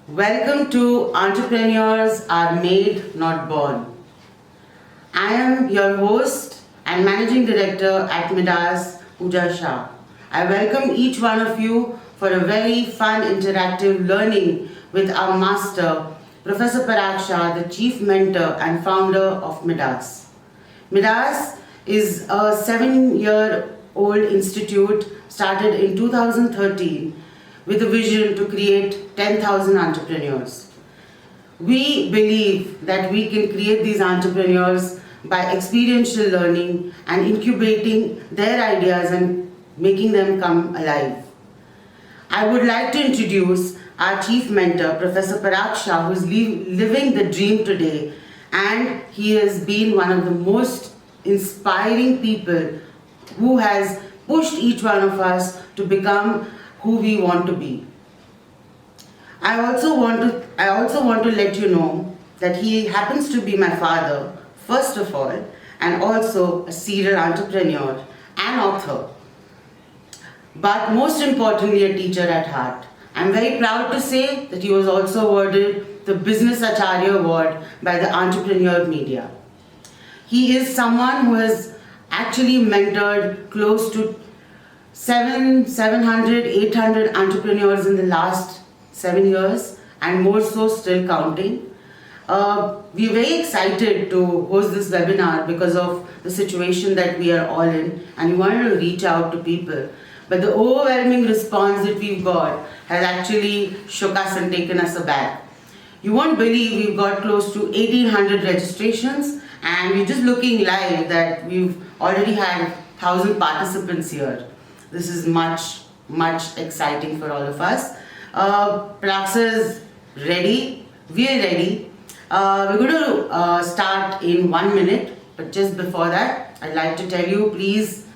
Welcome to Entrepreneurs Are Made, Not Born. I am your host and Managing Director at Midas, Pooja Shah. I welcome each one of you for a very fun, interactive learning with our master, Professor Parag Shah, the Chief Mentor and Founder of Midas. Midas is a 7-year-old institute started in 2013 with a vision to create 10,000 entrepreneurs. We believe that we can create these entrepreneurs by experiential learning and incubating their ideas and making them come alive. I would like to introduce our chief mentor, Professor Parag Shah, who is living the dream today, and he has been one of the most inspiring people who has pushed each one of us to become who we want to be. I also want to let you know that he happens to be my father, first of all, and also a serial entrepreneur and author, but most importantly a teacher at heart. I'm very proud to say that he was also awarded the Business Acharya Award by the Entrepreneur Media. He is someone who has actually mentored close to 700, 800 entrepreneurs in the last 7 years, and more so still counting. We're very excited to host this webinar because of the situation that we are all in, and we wanted to reach out to people. But the overwhelming response that we've got has actually shook us and taken us aback. You won't believe we've got close to 1800 registrations, and we're just looking live that we've already had 1000 participants here. This is much exciting for all of us. Praxa is ready. We're ready. We're going to start in 1 minute, but just before that, I'd like to tell you, please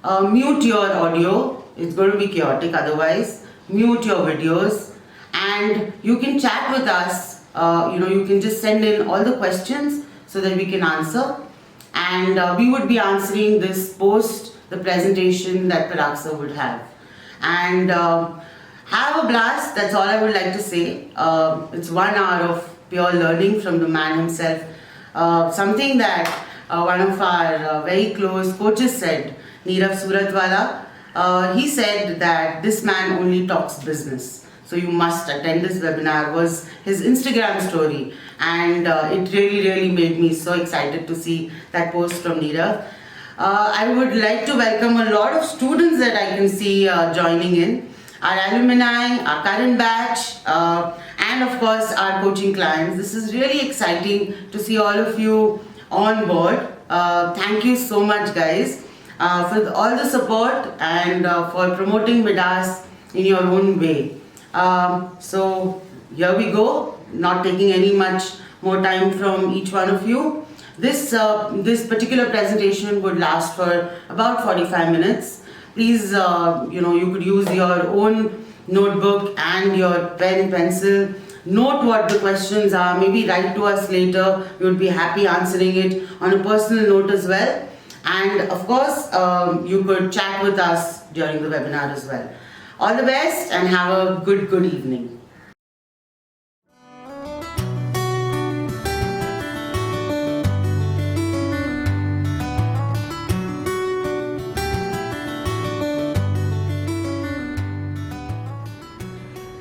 mute your audio. It's going to be chaotic otherwise. Mute your videos, and you can chat with us. You can just send in all the questions so that we can answer, and we would be answering this post the presentation that Paraksa would have. And have a blast, that's all I would like to say. It's 1 hour of pure learning from the man himself. Something that one of our very close coaches said, Neerav Suratwala, he said that this man only talks business. So you must attend this webinar, was his Instagram story. And it really made me so excited to see that post from Neerav. I would like to welcome a lot of students that I can see joining in. Our alumni, our current batch, and of course our coaching clients. This is really exciting to see all of you on board. Thank you so much, guys, for all the support and for promoting Midas in your own way. So here we go, not taking any much more time from each one of you. This particular presentation would last for about 45 minutes. Please, you could use your own notebook and your pen, pencil. Note what the questions are. Maybe write to us later. We would be happy answering it on a personal note as well. And of course, you could chat with us during the webinar as well. All the best and have a good evening.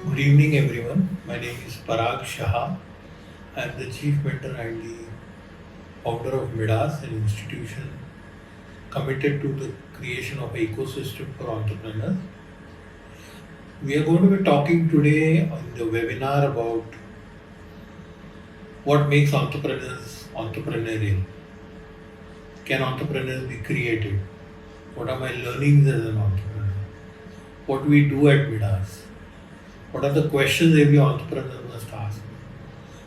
Good evening, everyone. My name is Parag Shah. I am the Chief Mentor and the founder of Midas, an institution committed to the creation of an ecosystem for entrepreneurs. We are going to be talking today on the webinar about what makes entrepreneurs entrepreneurial. Can entrepreneurs be creative? What are my learnings as an entrepreneur? What do we do at Midas? What are the questions every entrepreneur must ask?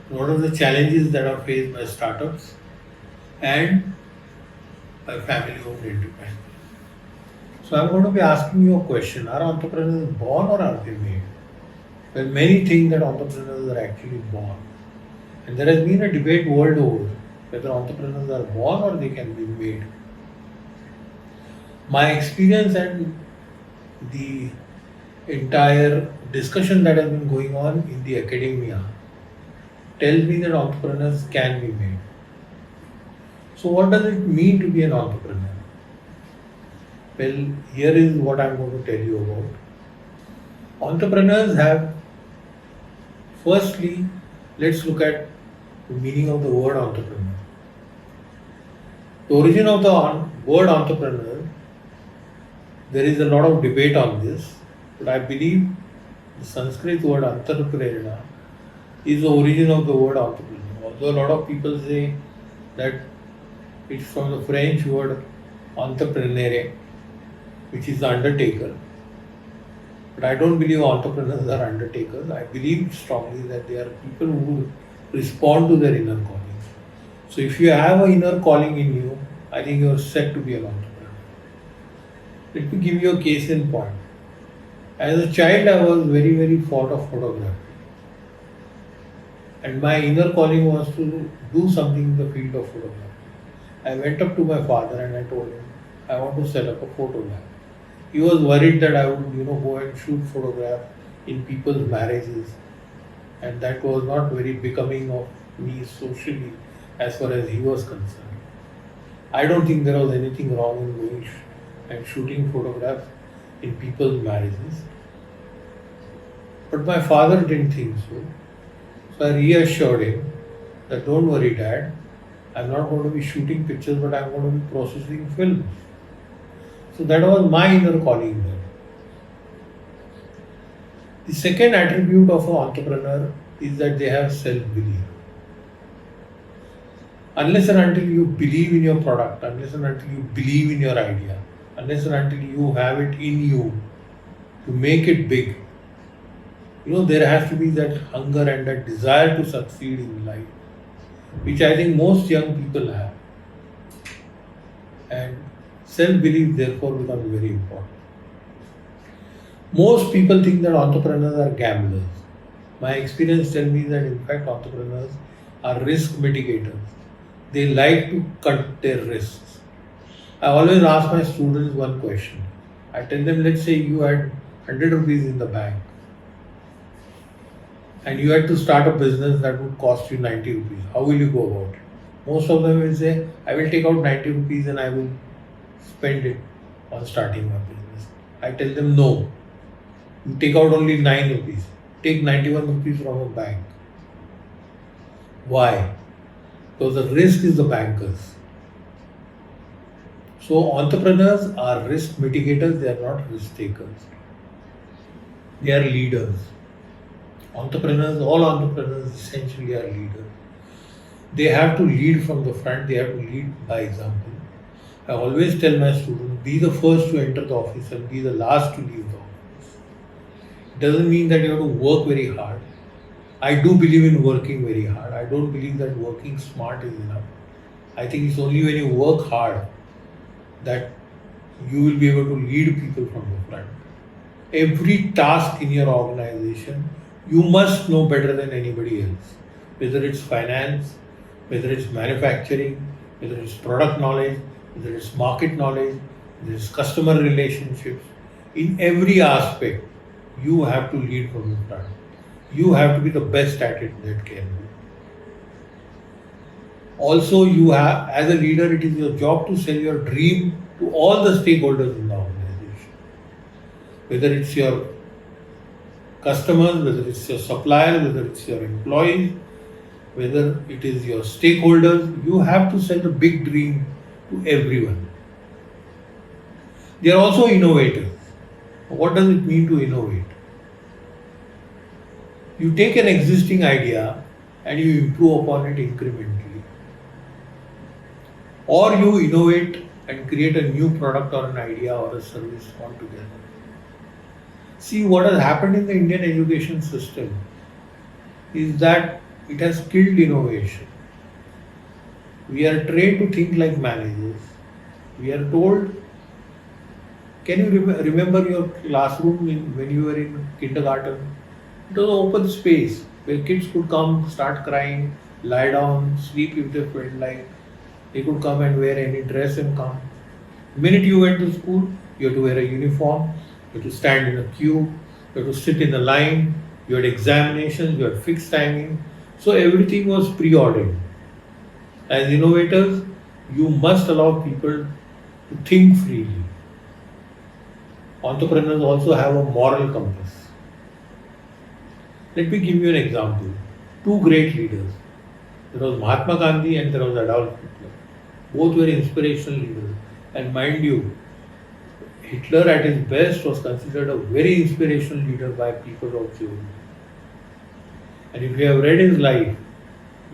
What are the challenges that are faced by startups and by family-owned enterprises? So I'm going to be asking you a question. Are entrepreneurs born or are they made? Well, many think that entrepreneurs are actually born. And there has been a debate world over whether entrepreneurs are born or they can be made. My experience and the entire discussion that has been going on in the academia tells me that entrepreneurs can be made. So, what does it mean to be an entrepreneur? Well, here is what I'm going to tell you about. Entrepreneurs have, firstly, let's look at the meaning of the word entrepreneur. The origin of the word entrepreneur, there is a lot of debate on this, but I believe the Sanskrit word antarprerana is the origin of the word entrepreneur. Although a lot of people say that it's from the French word entrepreneur, which is the undertaker. But I don't believe entrepreneurs are undertakers. I believe strongly that they are people who respond to their inner calling. So if you have an inner calling in you, I think you are set to be an entrepreneur. Let me give you a case in point. As a child, I was very, very fond of photography. And my inner calling was to do something in the field of photography. I went up to my father and I told him, I want to set up a photo lab. He was worried that I would, go and shoot photographs in people's marriages. And that was not very becoming of me socially as far as he was concerned. I don't think there was anything wrong in going and shooting photographs in people's marriages. But my father didn't think so. So I reassured him that don't worry, Dad, I'm not going to be shooting pictures, but I'm going to be processing films. So that was my inner calling there. The second attribute of an entrepreneur is that they have self-belief. Unless and until you believe in your product, unless and until you believe in your idea, unless and until you have it in you to make it big, there has to be that hunger and that desire to succeed in life, which I think most young people have. And self-belief therefore becomes very important. Most people think that entrepreneurs are gamblers. My experience tells me that in fact entrepreneurs are risk mitigators. They like to cut their risks. I always ask my students one question. I tell them, let's say you had 100 rupees in the bank and you had to start a business that would cost you 90 rupees. How will you go about it? Most of them will say, I will take out 90 rupees and I will spend it on starting my business. I tell them, no. You take out only 9 rupees. Take 91 rupees from a bank. Why? Because the risk is the bankers. So entrepreneurs are risk mitigators, they are not risk takers. They are leaders. All entrepreneurs essentially are leaders. They have to lead from the front, they have to lead by example. I always tell my students, be the first to enter the office and be the last to leave the office. It doesn't mean that you have to work very hard. I do believe in working very hard. I don't believe that working smart is enough. I think it's only when you work hard that you will be able to lead people from the front. Every task in your organization, you must know better than anybody else. Whether it's finance, whether it's manufacturing, whether it's product knowledge, whether it's market knowledge, whether it's customer relationships. In every aspect, you have to lead from the front. You have to be the best at it that can be. Also, you have, as a leader, it is your job to sell your dream to all the stakeholders in the organization. Whether it's your customers, whether it's your suppliers, whether it's your employees, whether it is your stakeholders, you have to sell the big dream to everyone. They are also innovators. What does it mean to innovate? You take an existing idea and you improve upon it incrementally. Or you innovate and create a new product or an idea or a service altogether. See, what has happened in the Indian education system is that it has killed innovation. We are trained to think like managers. We are told, can you remember your classroom when you were in kindergarten? It was an open space where kids could come, start crying, lie down, sleep if they felt like. They could come and wear any dress and come. The minute you went to school, you had to wear a uniform, you had to stand in a queue, You had to sit in a line, you had examinations, you had fixed timing. So everything was preordained. As innovators, you must allow people to think freely. Entrepreneurs also have a moral compass. Let me give you an example. Two great leaders. There was Mahatma Gandhi and there was Adolf Hitler. Both were inspirational leaders. And mind you, Hitler at his best was considered a very inspirational leader by people of Germany. And if you have read his life,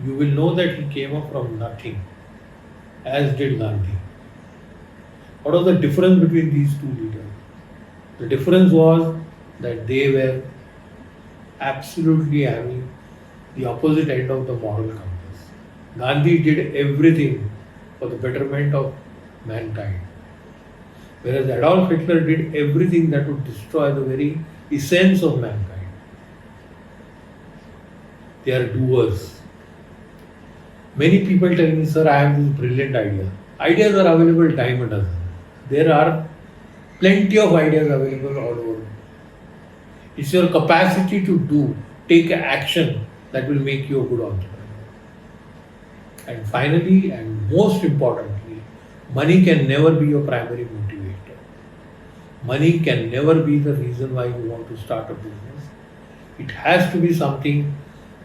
you will know that he came up from nothing, as did Gandhi. What was the difference between these two leaders? The difference was that they were absolutely having the opposite end of the moral compass. Gandhi did everything for the betterment of mankind, whereas Adolf Hitler did everything that would destroy the very essence of mankind. They are doers. Many people tell me, sir, I have this brilliant idea. Ideas are available dime a dozen. There are plenty of ideas available all over. It's your capacity to do, take action that will make you a good entrepreneur. And finally, and most importantly, money can never be your primary motivator. Money can never be the reason why you want to start a business. It has to be something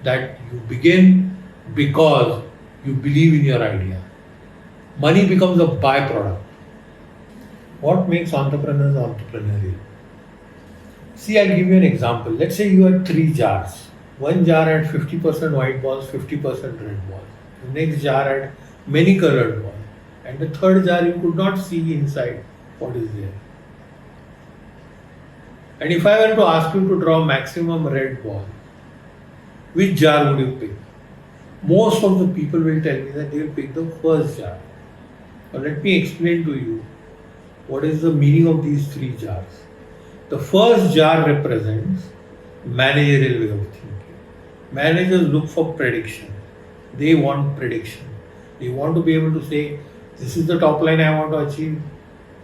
that you begin because you believe in your idea. Money becomes a byproduct. What makes entrepreneurs entrepreneurial? See, I'll give you an example. Let's say you have 3 jars. One jar had 50% white balls, 50% red balls. The next jar had many colored balls. And the third jar you could not see inside what is there. And if I were to ask you to draw maximum red ball, which jar would you pick? Most of the people will tell me that they will pick the first jar. But let me explain to you what is the meaning of these 3 jars. The first jar represents managerial way of thinking. Managers look for prediction. They want prediction. They want to be able to say, this is the top line I want to achieve,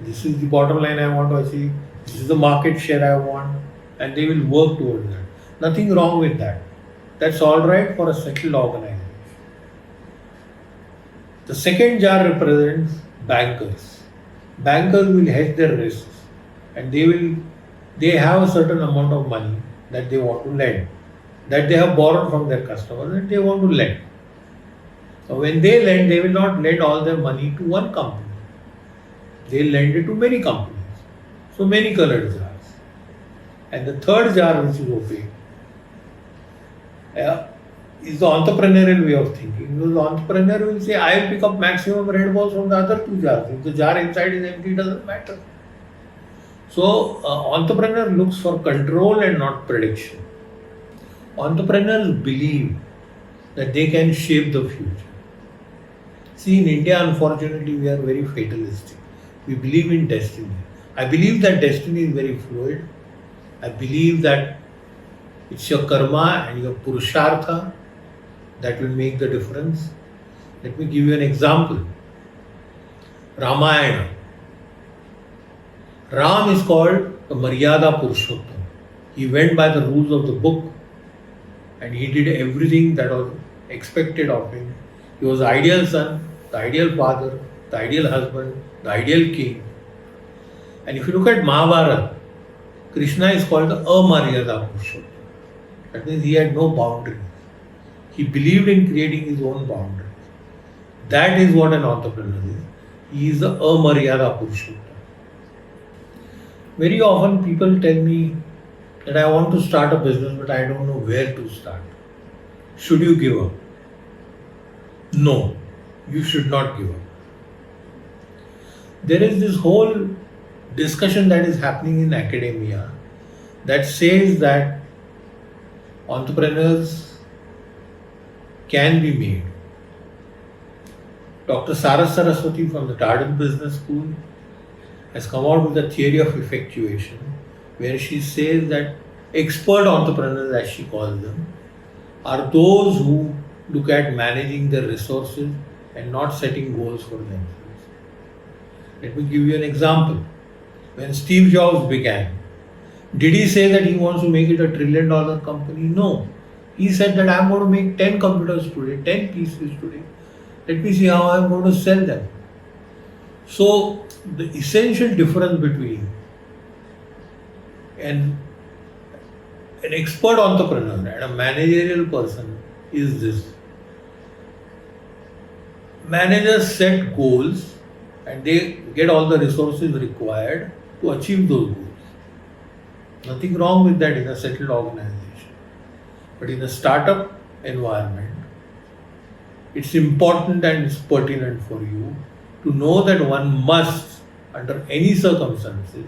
this is the bottom line I want to achieve, this is the market share I want, and they will work towards that. Nothing wrong with that. That's all right for a settled organization. The second jar represents bankers. Bankers will hedge their risks and they have a certain amount of money that they want to lend, that they have borrowed from their customers and they want to lend. So when they lend, they will not lend all their money to one company. They lend it to many companies. So many colored jars. And the third jar, which is opaque, is the entrepreneurial way of thinking. Because the entrepreneur will say, I will pick up maximum red balls from the other 2 jars. If the jar inside is empty, it doesn't matter. So, entrepreneur looks for control and not prediction. Entrepreneurs believe that they can shape the future. See, in India, unfortunately, we are very fatalistic. We believe in destiny. I believe that destiny is very fluid. I believe that it's your karma and your purushartha that will make the difference. Let me give you an example. Ramayana. Ram is called the Maryada Purushottam. He went by the rules of the book and he did everything that was expected of him. He was the ideal son, the ideal father, the ideal husband, the ideal king. And if you look at Mahabharata, Krishna is called the Amaryada Purushottam. That means he had no boundaries. He believed in creating his own boundaries. That is what an entrepreneur is. He is the Amaryada Purushottam. Very often people tell me that I want to start a business but I don't know where to start. Should you give up? No, you should not give up. There is this whole discussion that is happening in academia that says that entrepreneurs can be made. Dr. Saras Saraswati from the Darden Business School has come out with a theory of effectuation where she says that expert entrepreneurs, as she calls them, are those who look at managing their resources and not setting goals for themselves. Let me give you an example. When Steve Jobs began, Did he say that he wants to make it a $1 trillion company? No. He said that I'm going to make 10 computers today, 10 PCs today. Let me see how I'm going to sell them. So, the essential difference between an expert entrepreneur and a managerial person is this. Managers set goals and they get all the resources required to achieve those goals. Nothing wrong with that in a settled organization. But in a startup environment, it's important and it's pertinent for you to know that one must, under any circumstances,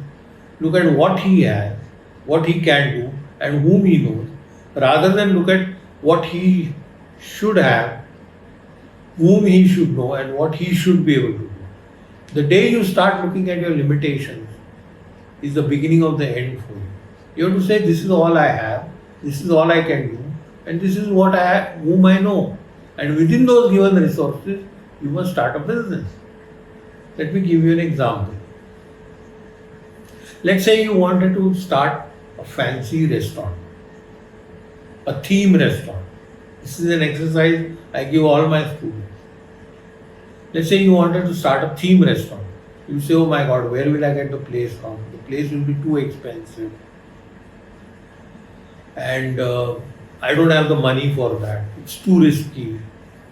look at what he has, what he can do, and whom he knows, rather than look at what he should have, whom he should know, and what he should be able to do. The day you start looking at your limitations is the beginning of the end for you. You have to say, this is all I have, this is all I can do, and this is what I have, whom I know. And within those given resources, you must start a business. Let me give you an example. Let's say you wanted to start a fancy restaurant, a theme restaurant. This is an exercise I give all my students. Let's say you wanted to start a theme restaurant. You say, oh my God, where will I get the place from? The place will be too expensive. And I don't have the money for that. It's too risky,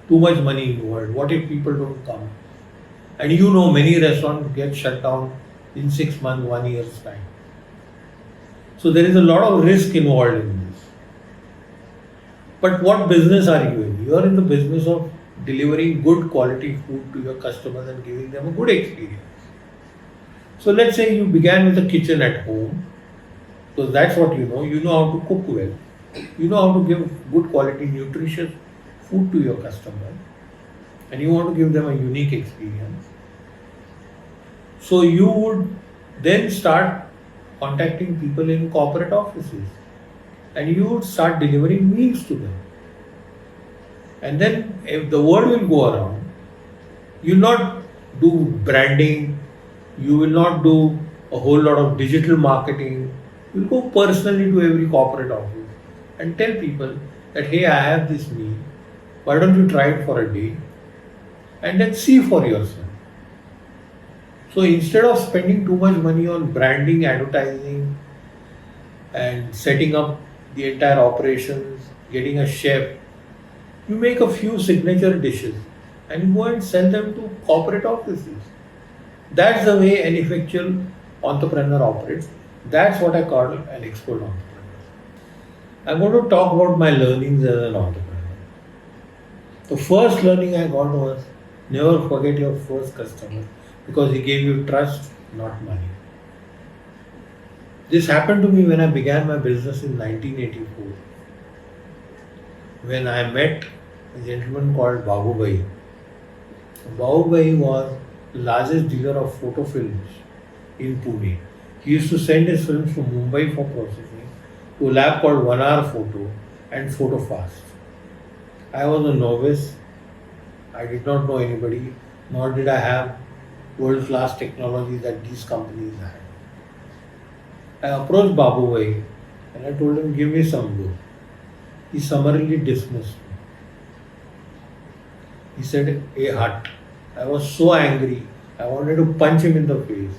too much money involved. What if people don't come? And you know many restaurants get shut down in 6 months, 1 year's time. So there is a lot of risk involved in this. But what business are you in? You are in the business of delivering good quality food to your customers and giving them a good experience. So let's say you began with a kitchen at home, because that's what you know how to cook well, you know how to give good quality, nutritious food to your customers, and you want to give them a unique experience. So you would then start contacting people in corporate offices and you would start delivering meals to them. And then if the word will go around, you will not do branding, you will not do a whole lot of digital marketing, you will go personally to every corporate office and tell people that, hey, I have this meal, why don't you try it for a day and then see for yourself. So instead of spending too much money on branding, advertising and setting up the entire operations, getting a chef, you make a few signature dishes and you go and sell them to corporate offices. That's the way an effectual entrepreneur operates. That's what I call an expert entrepreneur. I'm going to talk about my learnings as an entrepreneur. The first learning I got was never forget your first customer, because he gave you trust, not money. This happened to me when I began my business in 1984. When I met a gentleman called Babu Bhai. Babu Bhai was the largest dealer of photo films in Pune. He used to send his films to Mumbai for processing to a lab called 1 Hour Photo and Photo Fast. I was a novice. I did not know anybody, nor did I have world-class technology that these companies had. I approached Babu Bhai and I told him, give me some work. He summarily dismissed me. He said, hey, hut. I was so angry. I wanted to punch him in the face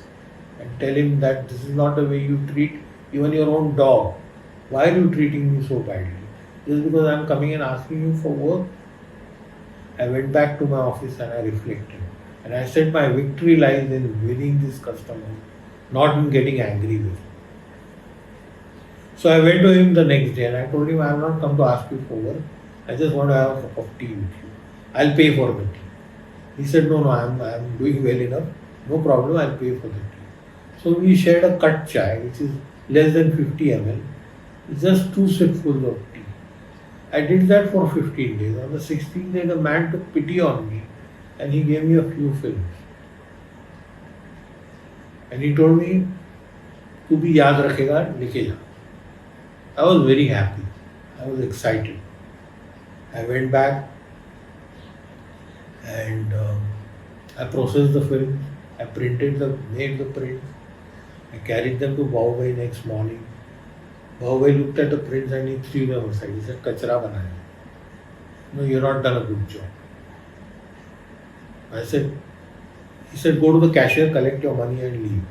and tell him that this is not the way you treat even your own dog. Why are you treating me so badly? Just because I am coming and asking you for work? I went back to my office and I reflected. And I said my victory lies in winning this customer, not in getting angry with him. So I went to him the next day and I told him, I have not come to ask you for work. I just want to have a cup of tea with you. I'll pay for the tea. He said, no, I'm doing well enough. No problem, I'll pay for the tea. So we shared a cut chai, which is less than 50 ml. It's just 2 sipfuls of tea. I did that for 15 days. On the 16th day, the man took pity on me and he gave me a few films. And he told me, "Tu bhi yaad rakhega, leke ja." I was very happy. I was excited. I went back and I processed the films. I made the prints. I carried them to Babu Bhai next morning. Bhavai looked at the prints and he threw them aside. He said, Kachra banaya. No, you're not done a good job. He said, go to the cashier, collect your money and leave.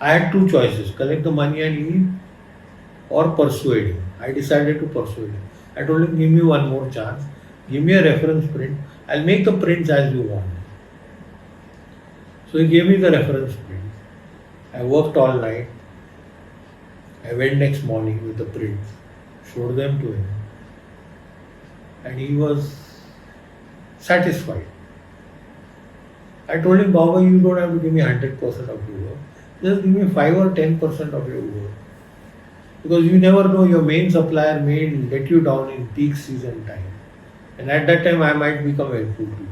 I had two choices, collect the money and leave or persuade him. I decided to persuade him. I told him, give me one more chance, give me a reference print, I'll make the prints as you want. So he gave me the reference print. I worked all night. I went next morning with the prints, showed them to him, and he was satisfied. I told him, Baba, you don't have to give me 100% of your work. Just give me 5 or 10% of your work. Because you never know, your main supplier may let you down in peak season time. And at that time, I might become helpful to you.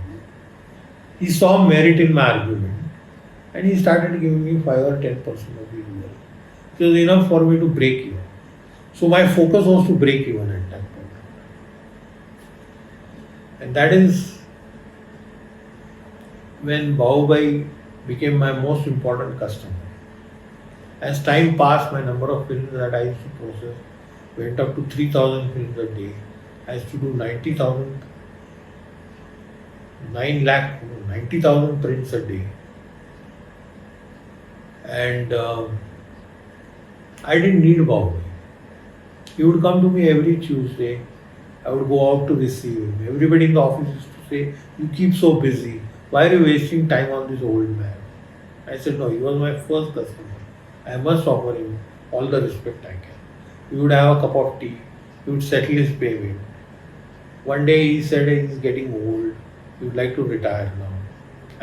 He saw merit in my argument and he started giving me 5 or 10% of his work. It was enough for me to break even. So my focus was to break even at that point. And that is when Bahubhai became my most important customer. As time passed, my number of films that I used to process went up to 3,000 films a day. I used to do 90,000 prints a day. And I didn't need Bahubhai. He would come to me every Tuesday. I would go out to receive him. Everybody in the office used to say, you keep so busy. Why are you wasting time on this old man? I said, no, he was my first customer. I must offer him all the respect I can. We would have a cup of tea. He would settle his payment. One day he said he's getting old. He would like to retire now.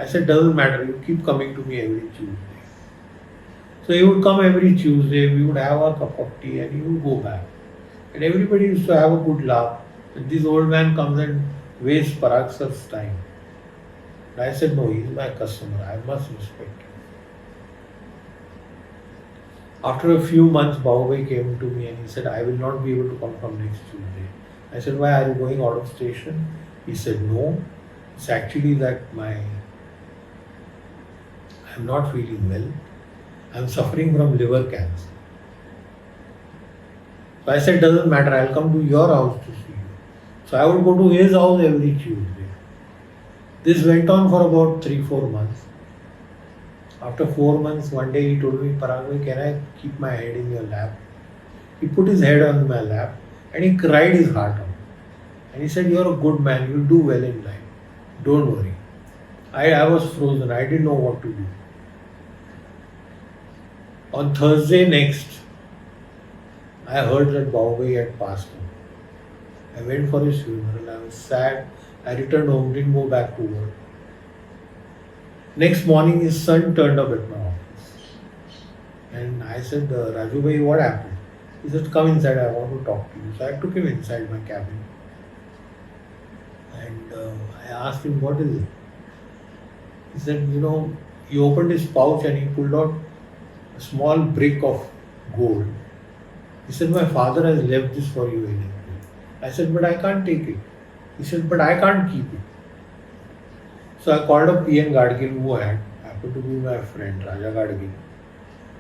I said, doesn't matter. You keep coming to me every Tuesday. So he would come every Tuesday. We would have a cup of tea and he would go back. And everybody used to have a good laugh. And this old man comes and wastes Parag sir's time. And I said, no, he's my customer. I must respect him. After a few months, Bahubhai came to me and he said, I will not be able to come from next Tuesday. I said, why, are you going out of station? He said, no. It's actually that I'm not feeling well. I'm suffering from liver cancer. So I said, doesn't matter, I'll come to your house to see you. So I would go to his house every Tuesday. This went on for about 3-4 months. After 4 months, one day he told me, Parag, can I keep my head in your lap? He put his head on my lap and he cried his heart out. And he said, you're a good man, you'll do well in life. Don't worry. I was frozen, I didn't know what to do. On Thursday next, I heard that Bahubhai had passed on. I went for his funeral, I was sad. I returned home, didn't go back to work. Next morning, his son turned up at my office. And I said, Raju bhai, what happened? He said, come inside, I want to talk to you. So I took him inside my cabin. And I asked him, what is it? He said, he opened his pouch and he pulled out a small brick of gold. He said, my father has left this for you in April. I said, but I can't take it. He said, but I can't keep it. So I called up P.N. Gadgil, who happened to be my friend, Raja Gadgil.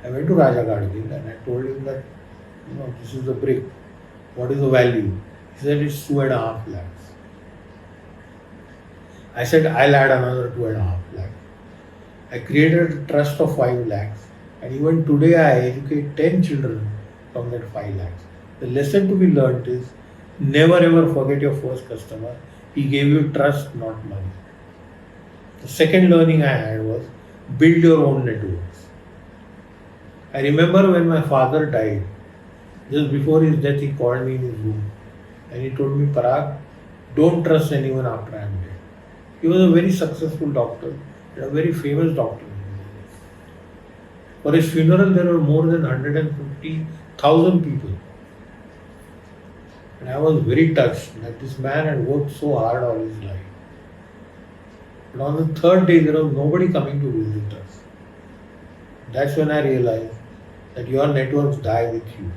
I went to Raja Gadgil and I told him that, this is the brick. What is the value? He said, it's 2.5 lakhs. I said, I'll add another 2.5 lakhs. I created a trust of 5 lakhs. And even today I educate 10 children from that 5 lakhs. The lesson to be learnt is, never ever forget your first customer. He gave you trust, not money. The second learning I had was, build your own networks. I remember when my father died, just before his death, he called me in his room and he told me, Parag, don't trust anyone after I am dead. He was a very successful doctor, a very famous doctor. For his funeral, there were more than 150,000 people. And I was very touched that this man had worked so hard all his life. But on the third day, there was nobody coming to visit us. That's when I realized that your networks die with you.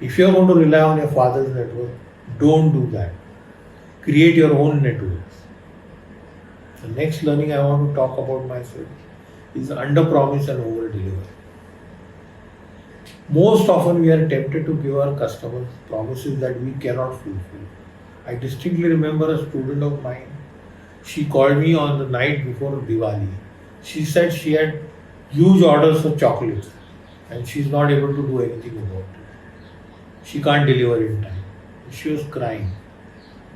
If you are going to rely on your father's network, don't do that. Create your own networks. The next learning I want to talk about myself is under promise and over deliver. Most often we are tempted to give our customers promises that we cannot fulfill. I distinctly remember a student of mine. She called me on the night before Diwali. She said she had huge orders for chocolates and she's not able to do anything about it. She can't deliver in time. She was crying.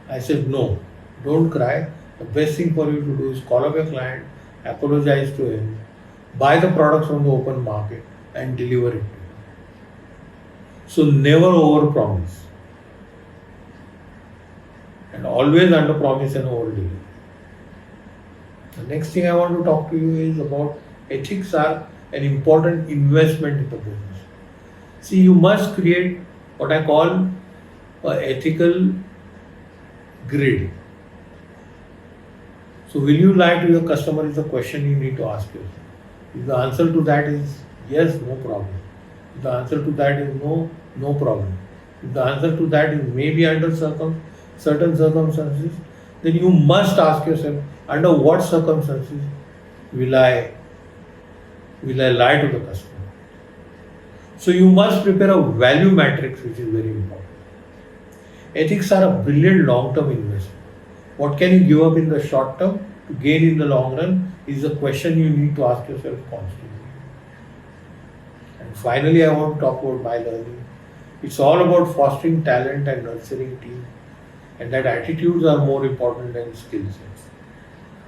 I said, no, don't cry. The best thing for you to do is call up your client, apologize to him, buy the products from the open market and deliver it to him. So never over promise and always under promise and over deliver. The next thing I want to talk to you is about ethics are an important investment in the business. See, you must create what I call an ethical grid. So, will you lie to your customer is the question you need to ask yourself. If the answer to that is yes, no problem. If the answer to that is no, no problem. If the answer to that is maybe under certain circumstances, then you must ask yourself, under what circumstances will I lie to the customer? So you must prepare a value matrix, which is very important. Ethics are a brilliant long-term investment. What can you give up in the short term to gain in the long run is a question you need to ask yourself constantly. And finally, I want to talk about my learning. It's all about fostering talent and nurturing team, and that attitudes are more important than skill sets.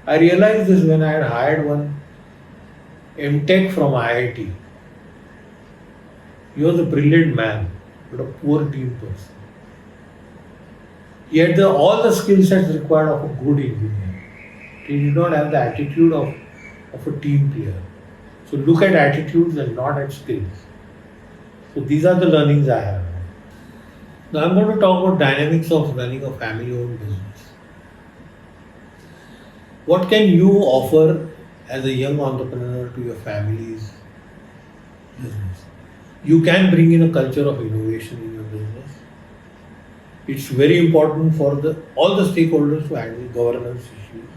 I realized this when I had hired one MTech from IIT. He was a brilliant man, but a poor team person. He had all the skill sets required of a good engineer. He did not have the attitude of a team player. So look at attitudes and not at skills. So these are the learnings I have. Now I'm going to talk about dynamics of running a family-owned business. What can you offer as a young entrepreneur to your family's business? You can bring in a culture of innovation in your business. It's very important for all the stakeholders to handle governance issues.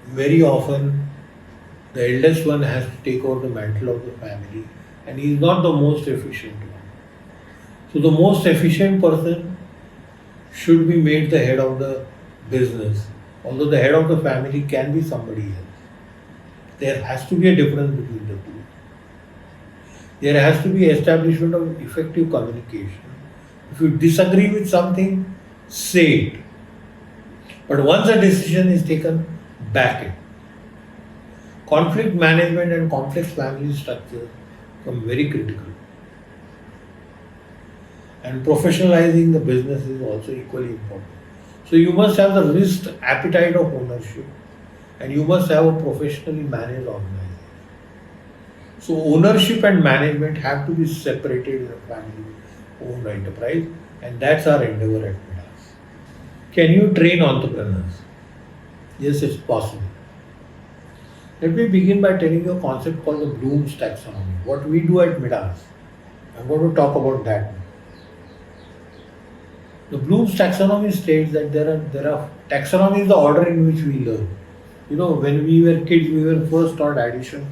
Very often, the eldest one has to take over the mantle of the family, and he is not the most efficient one. So the most efficient person should be made the head of the business, although the head of the family can be somebody else. There has to be a difference between the two. There has to be establishment of effective communication. If you disagree with something, say it. But once a decision is taken, back it. Conflict management and complex family structures become very critical. And professionalizing the business is also equally important. So you must have the risk appetite of ownership, and you must have a professionally managed organization. So ownership and management have to be separated in a family-owned enterprise, and that's our endeavor at Midas. Can you train entrepreneurs? Yes, it's possible. Let me begin by telling you a concept called the Bloom's taxonomy. What we do at Midas, I'm going to talk about that. The Bloom's taxonomy states that there are taxonomy is the order in which we learn. You know, when we were kids, we were first taught addition,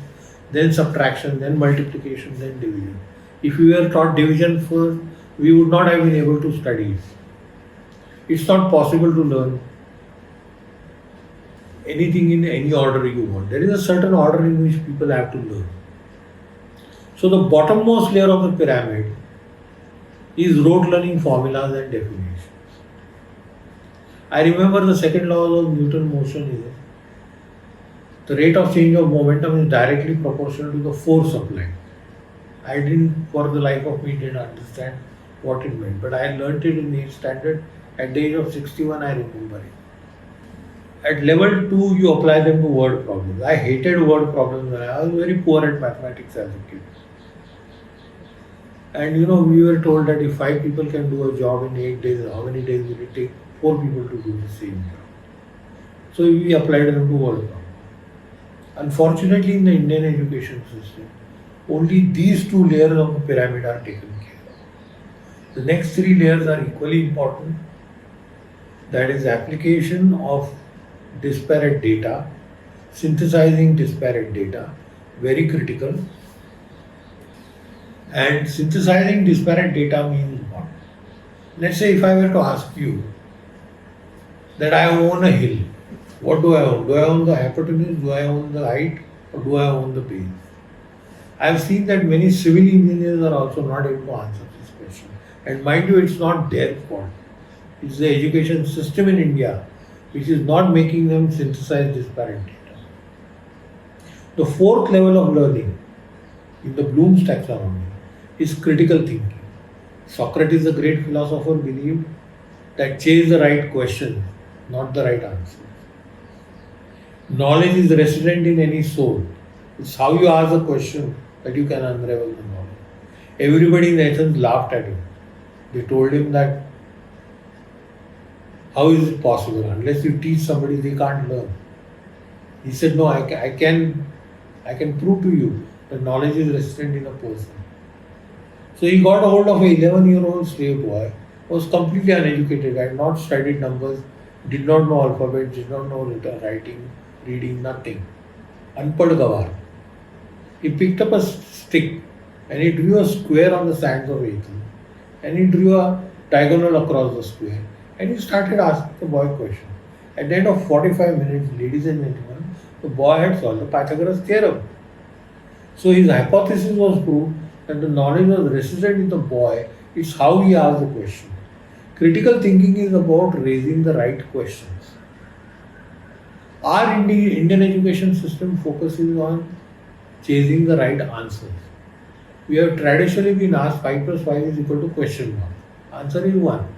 then subtraction, then multiplication, then division. If we were taught division first, we would not have been able to study it. It's not possible to learn anything in any order you want. There is a certain order in which people have to learn. So the bottommost layer of the pyramid is rote learning formulas and definitions. I remember the second law of Newton's motion is the rate of change of momentum is directly proportional to the force applied. I didn't, for the life of me, didn't understand what it meant, but I learnt it in the 8th standard. At the age of 61, I remember it. At level 2, you apply them to word problems. I hated word problems when I was very poor at mathematics as a kid. And you know, we were told that if 5 people can do a job in 8 days, how many days will it take 4 people to do the same job? So we applied them to word problems. Unfortunately, in the Indian education system, only these 2 layers of the pyramid are taken care of. The next 3 layers are equally important. That is application of disparate data, synthesizing disparate data, very critical. And synthesizing disparate data means what? Let's say if I were to ask you that I own a hill, what do I own? Do I own the hypotenuse? Do I own the height? Or do I own the base? I have seen that many civil engineers are also not able to answer this question. And mind you, it's not their fault. It's the education system in India which is not making them synthesize disparate data. The fourth level of learning in the Bloom's taxonomy is critical thinking. Socrates, the great philosopher, believed that chase the right question, not the right answer. Knowledge is resident in any soul. It's how you ask the question that you can unravel the knowledge. Everybody in Athens laughed at him. They told him that how is it possible? Unless you teach somebody, they can't learn. He said, no, I can prove to you that knowledge is resident in a person. So he got a hold of an 11-year-old slave boy, was completely uneducated, had not studied numbers, did not know alphabet, did not know writing, reading, nothing. Unpad gawar. He picked up a stick and he drew a square on the sands of Athens. And he drew a diagonal across the square. And he started asking the boy questions. At the end of 45 minutes, ladies and gentlemen, the boy had solved the Pythagoras theorem. So his hypothesis was proved that the knowledge was resident in the boy. It's how he asked the question. Critical thinking is about raising the right questions. Our Indian education system focuses on chasing the right answers. We have traditionally been asked 5 plus 5 is equal to question mark. Answer is 1.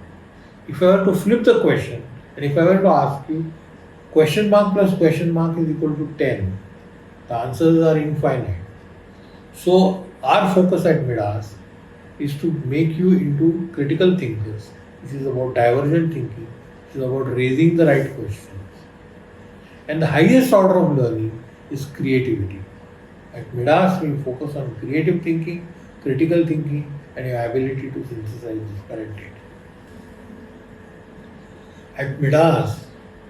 If I were to flip the question and if I were to ask you question mark plus question mark is equal to 10, the answers are infinite. So our focus at Midas is to make you into critical thinkers. This is about divergent thinking. This is about raising the right questions. And the highest order of learning is creativity. At Midas, we focus on creative thinking, critical thinking, and your ability to synthesize disparate data. At Midas,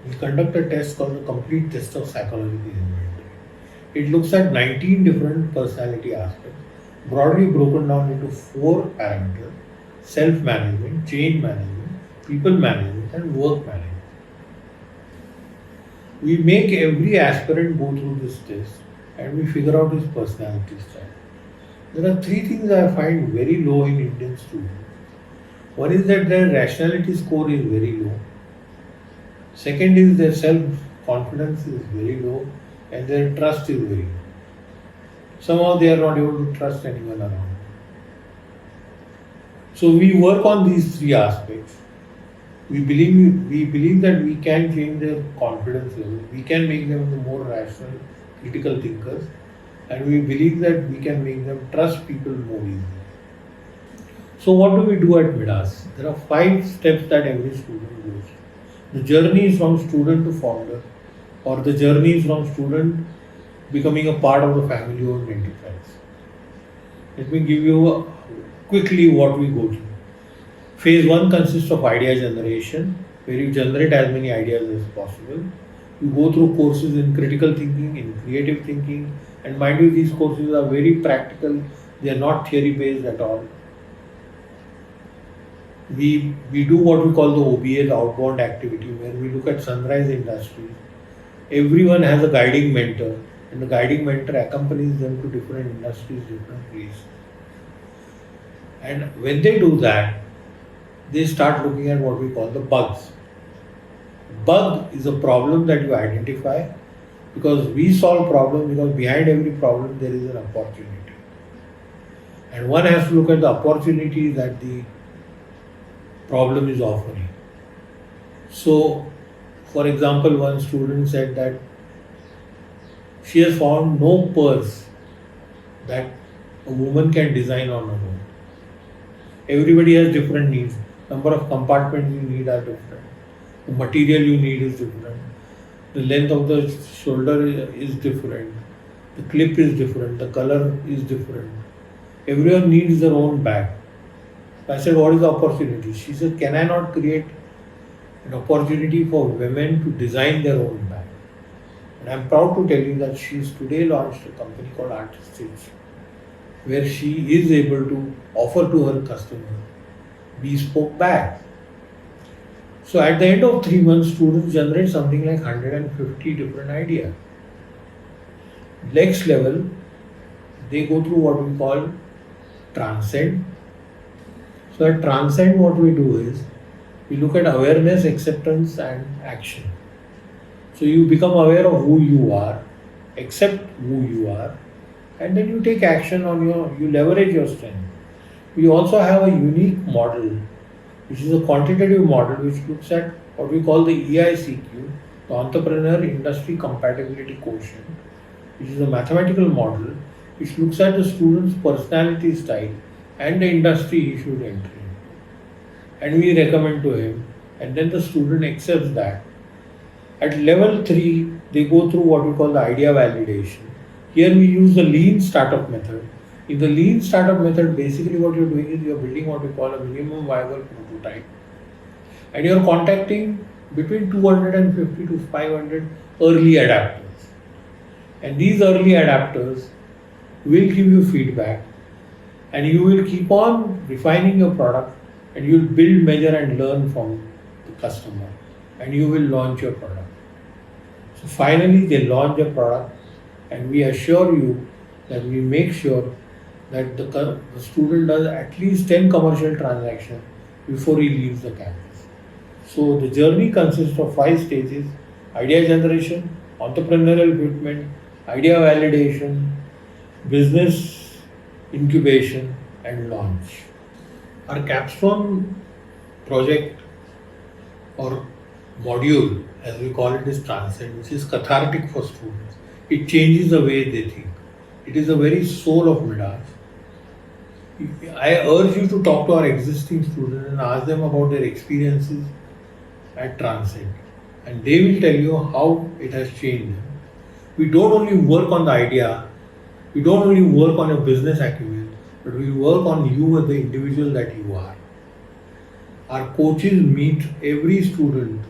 we conduct a test called the Complete Test of Psychological Inventory. It looks at 19 different personality aspects, broadly broken down into 4 parameters: self-management, change management, people management, and work management. We make every aspirant go through this test and we figure out his personality style. There are 3 things I find very low in Indian students. One is that their rationality score is very low. Second is their self-confidence is very low and their trust is very low. Somehow they are not able to trust anyone around. So we work on these 3 aspects. We believe that we can change their confidence level. We can make them more rational, critical thinkers, and we believe that we can make them trust people more easily. So what do we do at Midas? There are 5 steps that every student goes. The journey is from student to founder, or the journey is from student becoming a part of the family-owned enterprise. Let me give you quickly what we go through. Phase 1 consists of idea generation, where you generate as many ideas as possible. You go through courses in critical thinking, in creative thinking, and mind you, these courses are very practical. They are not theory-based at all. We do what we call the OBA, the outbound activity, where we look at sunrise industries. Everyone has a guiding mentor, and the guiding mentor accompanies them to different industries, different places. And when they do that, they start looking at what we call the bugs. Bug is a problem that you identify, because we solve problems because behind every problem there is an opportunity. And one has to look at the opportunity that the problem is offering. So, for example, one student said that she has found no purse that a woman can design on her own. Everybody has different needs. Number of compartments you need are different. The material you need is different. The length of the shoulder is different. The clip is different. The color is different. Everyone needs their own bag. I said, what is the opportunity? She said, can I not create an opportunity for women to design their own bag? And I'm proud to tell you that she's today launched a company called Artistich. where she is able to offer to her customer bespoke bag. So at the end of 3 months, students generate something like 150 different ideas. Next level, they go through what we call transcend. So at transcend, what we do is we look at awareness, acceptance, and action. So you become aware of who you are, accept who you are, and then you take action on you leverage your strength. We also have a unique model, which is a quantitative model, which looks at what we call the EICQ, the Entrepreneur Industry Compatibility Quotient, which is a mathematical model which looks at the student's personality style and the industry he should enter into. And we recommend to him, and then the student accepts that. At level 3, they go through what we call the idea validation. Here we use the lean startup method. In the lean startup method, basically what you're doing is you're building what we call a minimum viable prototype. And you're contacting between 250 to 500 early adapters. And these early adapters will give you feedback, and you will keep on refining your product, and you'll build, measure, and learn from the customer, and you will launch your product. So finally, they launch a product, and we assure you that we make sure that the student does at least 10 commercial transactions before he leaves the campus. So the journey consists of 5 stages: idea generation, entrepreneurial equipment, idea validation, business incubation, and launch. Our capstone project or module, as we call it, is Transcend, which is cathartic for students. It changes the way they think. It is the very soul of Midas. I urge you to talk to our existing students and ask them about their experiences at Transcend, and they will tell you how it has changed them. We don't only work on the idea, we don't only work on your business acumen, but we work on you as the individual that you are. Our coaches meet every student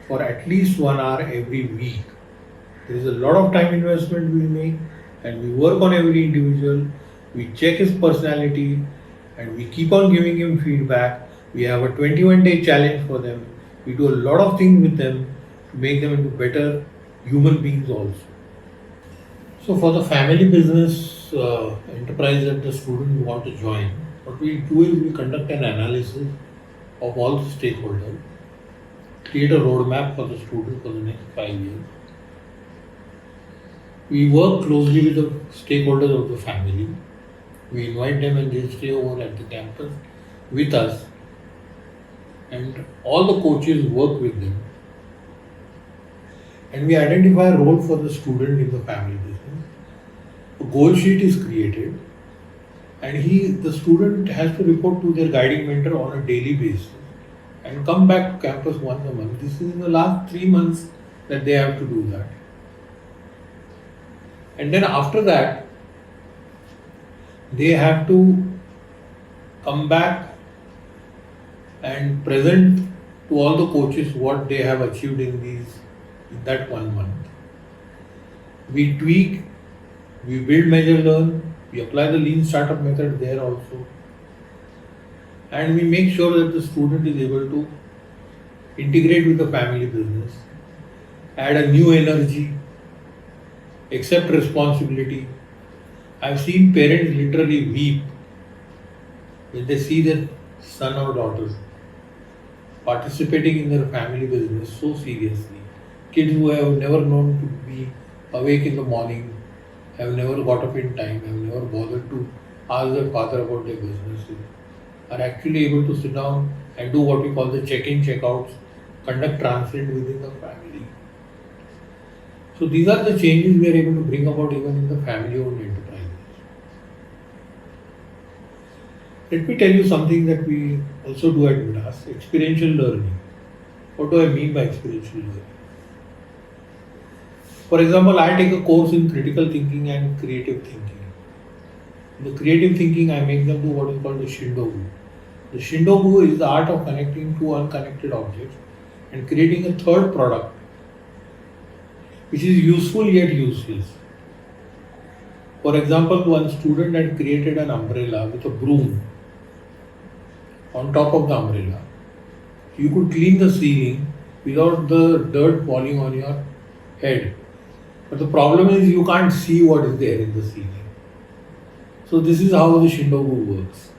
for at least 1 hour every week. There is a lot of time investment we make, and we work on every individual. We check his personality, and we keep on giving him feedback. We have a 21-day challenge for them. We do a lot of things with them to make them into better human beings also. So for the family business enterprise that the student want to join, what we do is we conduct an analysis of all the stakeholders, create a roadmap for the student for the next 5 years. We work closely with the stakeholders of the family. We invite them and they stay over at the campus with us, and all the coaches work with them. And we identify a role for the student in the family business. A goal sheet is created, and the student has to report to their guiding mentor on a daily basis and come back to campus once a month. This is in the last 3 months that they have to do that. And then after that, they have to come back and present to all the coaches what they have achieved in that 1 month. We tweak, we build, measure, learn, we apply the lean startup method there also. And we make sure that the student is able to integrate with the family business, add a new energy, accept responsibility. I've seen parents literally weep when they see their son or daughter participating in their family business so seriously. Kids who have never known to be awake in the morning, have never got up in time, have never bothered to ask their father about their businesses, are actually able to sit down and do what we call the check-in, check-outs, conduct transcend within the family. So these are the changes we are able to bring about even in the family-owned enterprises. Let me tell you something that we also do at Midas, experiential learning. What do I mean by experiential learning? For example, I take a course in critical thinking and creative thinking. In the creative thinking, I make them do what is called the Shindogu. The Shindogu is the art of connecting two unconnected objects and creating a third product which is useful yet useless. For example, one student had created an umbrella with a broom on top of the umbrella. You could clean the ceiling without the dirt falling on your head. But the problem is you can't see what is there in the ceiling. So this is how the Shindogu works.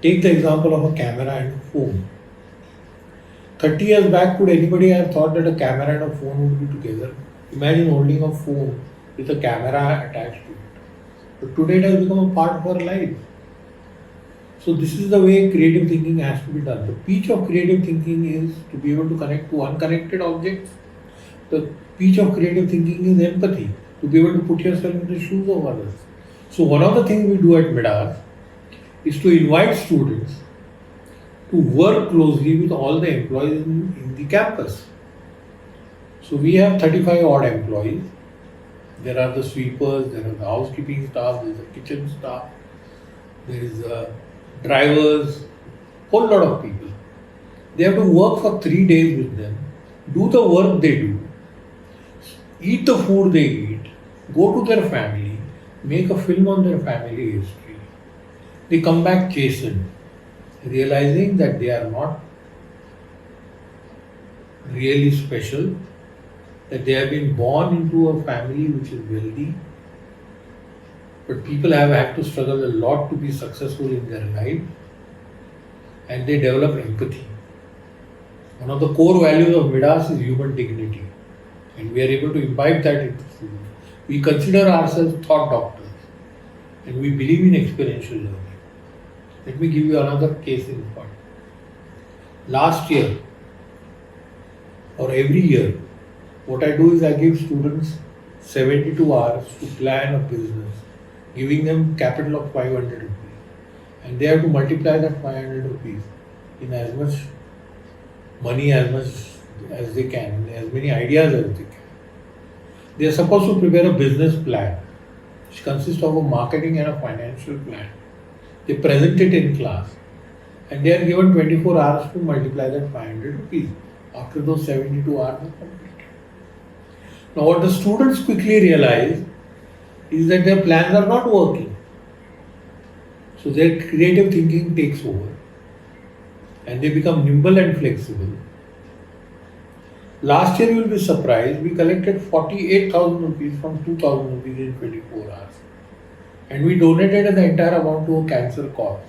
Take the example of a camera and a phone. 30 years back, could anybody have thought that a camera and a phone would be together? Imagine holding a phone with a camera attached to it. But today it has become a part of our life. So this is the way creative thinking has to be done. The peach of creative thinking is to be able to connect to unconnected objects. The peach of creative thinking is empathy, to be able to put yourself in the shoes of others. So one of the things we do at Midas is to invite students to work closely with all the employees in the campus. So we have 35 odd employees. There are the sweepers, there are the housekeeping staff, there is the kitchen staff, there is the drivers, whole lot of people. They have to work for 3 days with them, do the work they do, eat the food they eat, go to their family, make a film on their family history. They come back chastened, realizing that they are not really special, that they have been born into a family which is wealthy, but people have had to struggle a lot to be successful in their life, and they develop empathy. One of the core values of Midas is human dignity, and we are able to imbibe that into students. We consider ourselves thought doctors, and we believe in experiential learning. Let me give you another case in point. Last year, or every year, what I do is I give students 72 hours to plan a business, giving them capital of 500 rupees. And they have to multiply that 500 rupees in as much money as they can, as many ideas as they can. They are supposed to prepare a business plan, which consists of a marketing and a financial plan. They present it in class, and they are given 24 hours to multiply that 500 rupees after those 72 hours are completed. Now, what the students quickly realize is that their plans are not working. So their creative thinking takes over, and they become nimble and flexible. Last year, you will be surprised, we collected 48,000 rupees from 2,000 rupees in 24 hours. And we donated the entire amount to a cancer cause.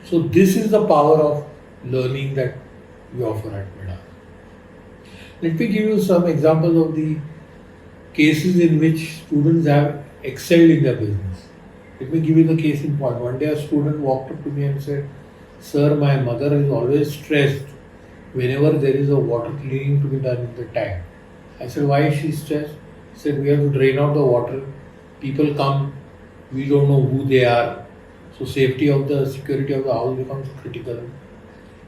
So this is the power of learning that we offer at Midas. Let me give you some examples of the cases in which students have excelled in their business. Let me give you the case in point. One day a student walked up to me and said, "Sir, my mother is always stressed whenever there is a water cleaning to be done in the tank." I said, "Why is she stressed?" He said, "We have to drain out the water. People come, we don't know who they are. So security of the house becomes critical.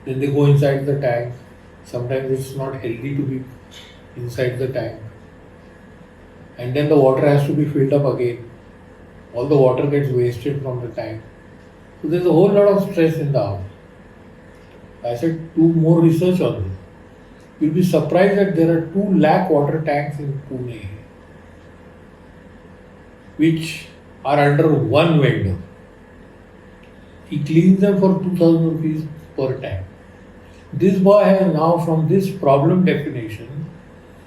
Then they go inside the tank. Sometimes it's not healthy to be inside the tank. And then the water has to be filled up again. All the water gets wasted from the tank. So there's a whole lot of stress in the house." I said, "Do more research on this. You'll be surprised that there are 2 lakh water tanks in Pune, which are under one vendor. He cleans them for 2,000 rupees per tank. This boy has now, from this problem definition,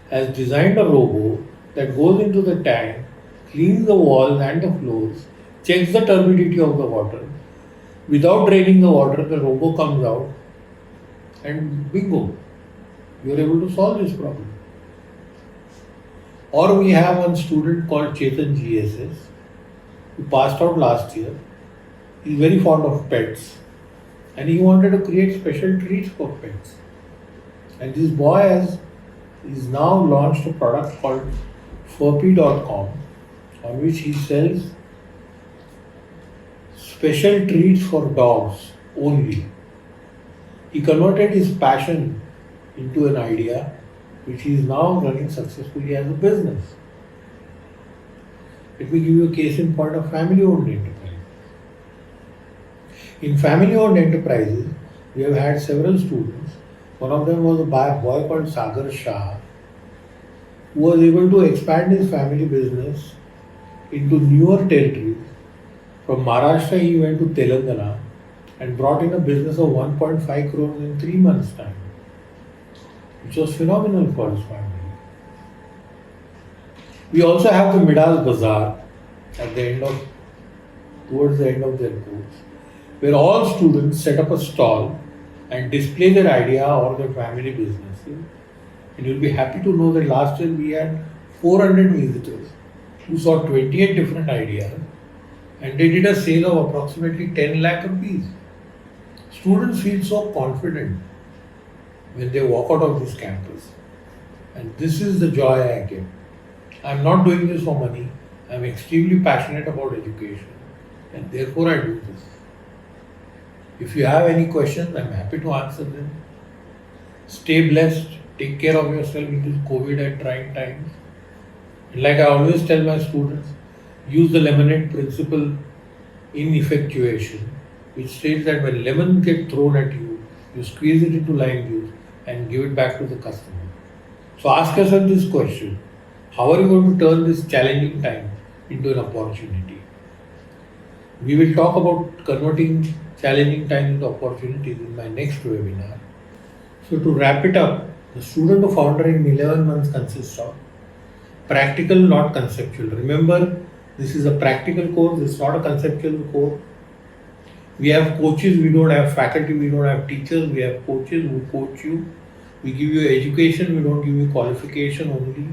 has designed a robot that goes into the tank, cleans the walls and the floors, checks the turbidity of the water. Without draining the water, the robot comes out and bingo, you are able to solve this problem." Or we have one student called Chetan GSS, who passed out last year. He is very fond of pets, and he wanted to create special treats for pets. And this boy is now launched a product called Furpy.com, on which he sells special treats for dogs only. He converted his passion into an idea, which he is now running successfully as a business. Let me give you a case in point of family-owned enterprise. In family-owned enterprises, we have had several students. One of them was a boy called Sagar Shah. who was able to expand his family business into newer territories. From Maharashtra, he went to Telangana and brought in a business of 1.5 crores in 3 months' time, which was phenomenal for his family. We also have the Midas Bazaar towards the end of their course, where all students set up a stall and display their idea or their family businesses. And you'll be happy to know that last year we had 400 visitors who saw 28 different ideas and they did a sale of approximately 10 lakh rupees. Students feel so confident when they walk out of this campus. And this is the joy I get. I'm not doing this for money. I'm extremely passionate about education and therefore I do this. If you have any questions, I'm happy to answer them. Stay blessed. Take care of yourself in this COVID and trying times. And like I always tell my students, use the lemonade principle in effectuation, which states that when lemon gets thrown at you, you squeeze it into lime juice and give it back to the customer. So ask yourself this question: how are you going to turn this challenging time into an opportunity? We will talk about converting challenging time into opportunities in my next webinar. So to wrap it up, the student to founder in 11 months consists of practical, not conceptual. Remember, this is a practical course, it's not a conceptual course. We have coaches, we don't have faculty, we don't have teachers, we have coaches who coach you. We give you education, we don't give you qualification only.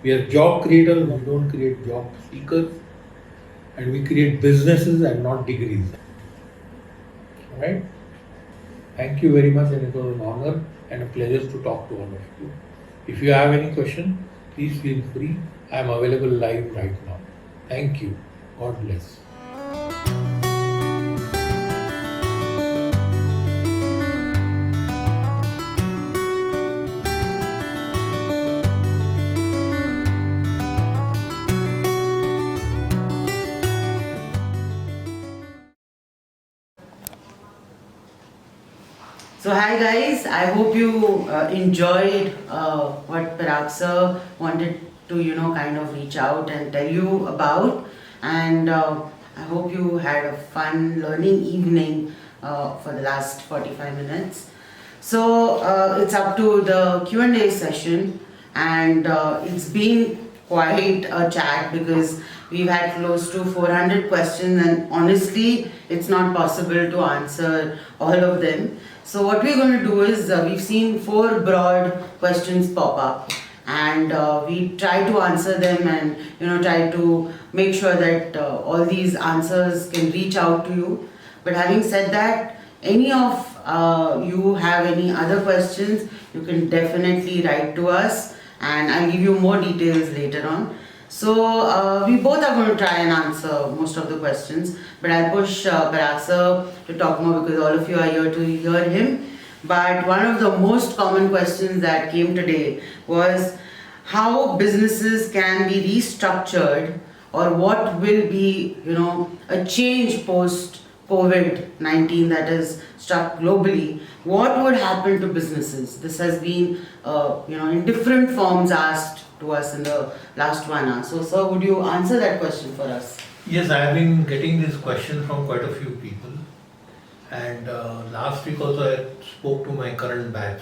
We are job creators, we don't create job seekers. And we create businesses and not degrees. Alright? Thank you very much, and it was an honor and a pleasure to talk to all of you. If you have any question, please feel free. I am available live right now. Thank you. God bless. So hi guys, I hope you enjoyed what Parag sir wanted to kind of reach out and tell you about, and I hope you had a fun learning evening for the last 45 minutes. So it's up to the Q&A session, and it's been quite a chat because we've had close to 400 questions, and honestly it's not possible to answer all of them. So what we're going to do is we've seen 4 broad questions pop up, and we try to answer them and try to make sure that all these answers can reach out to you. But having said that, any of you have any other questions, you can definitely write to us, and I'll give you more details later on. So we both are going to try and answer most of the questions, but I'll push Parag sir to talk more because all of you are here to hear him. But one of the most common questions that came today was how businesses can be restructured, or what will be a change post COVID-19 that is struck globally. What would happen to businesses? This has been in different forms asked to us in the last 1 hour. So sir, would you answer that question for us? Yes, I have been getting this question from quite a few people. And last week also I spoke to my current batch.